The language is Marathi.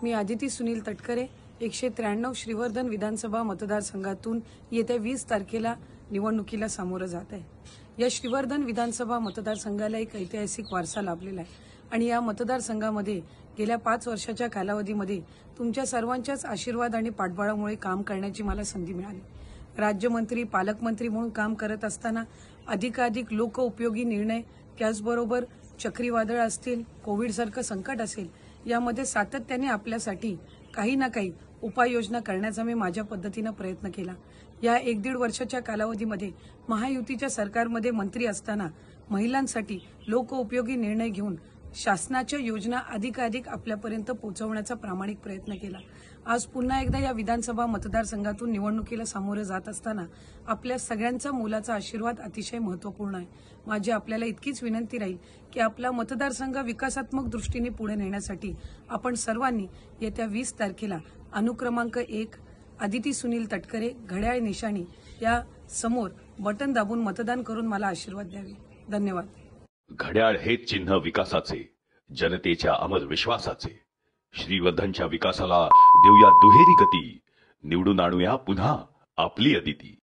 मी आदिती सुनील तटकरे 193 श्रीवर्धन विधानसभा मतदारसंघातून येत्या 20 तारखेला निवडणुकीला सामोरं जात आहे। या श्रीवर्धन विधानसभा मतदारसंघाला एक ऐतिहासिक वारसा लाभलेला आहे आणि या मतदारसंघामध्ये गेल्या 5 वर्षाच्या कालावधीमध्ये तुमच्या सर्वांच्याच आशीर्वाद आणि पाठबळामुळे काम करण्याची मला संधी मिळाली। राज्यमंत्री पालकमंत्री म्हणून काम करत असताना अधिकाधिक लोकउपयोगी निर्णय, त्याचबरोबर चक्रीवादळ असतील, कोविडसारखं संकट असेल, यामध्ये सातत्याने आपल्यासाठी काही ना काही उपाययोजना करण्याचा मी माझ्या पद्धतीने प्रयत्न केला। या 1-1.5 वर्षाच्या कालावधीमध्ये महायुतीच्या सरकारमध्ये मंत्री असताना महिलांसाठी लोकउपयोगी निर्णय घेऊन शासनाच्या योजना अधिकाधिक आपल्यापर्यंत पोहोचवण्याचा प्रामाणिक प्रयत्न केला। आज पुन्हा एकदा या विधानसभा मतदारसंघातून निवडणुकीला सामोरे जात असताना आपल्या सगळ्यांचा मोलाचा आशीर्वाद अतिशय महत्त्वपूर्ण आहे। माझी आपल्याला इतकीच विनंती राहील की आपला मतदारसंघ विकासात्मक दृष्टीने पुढे नेण्यासाठी आपण सर्वांनी येत्या 20 तारखेला अनुक्रमांक 1 आदिती सुनील तटकरे घड्याळ निशाणी या समोर बटन दाबून मतदान करून मला आशीर्वाद द्यावे। धन्यवाद। घड्याळ हे चिन्ह विकासाचे, जनतेच्या अमर विश्वासाचे। श्रीवर्धनच्या विकासाला देऊया दुहेरी गती, निवडून आणूया पुन्हा आपली अदिती।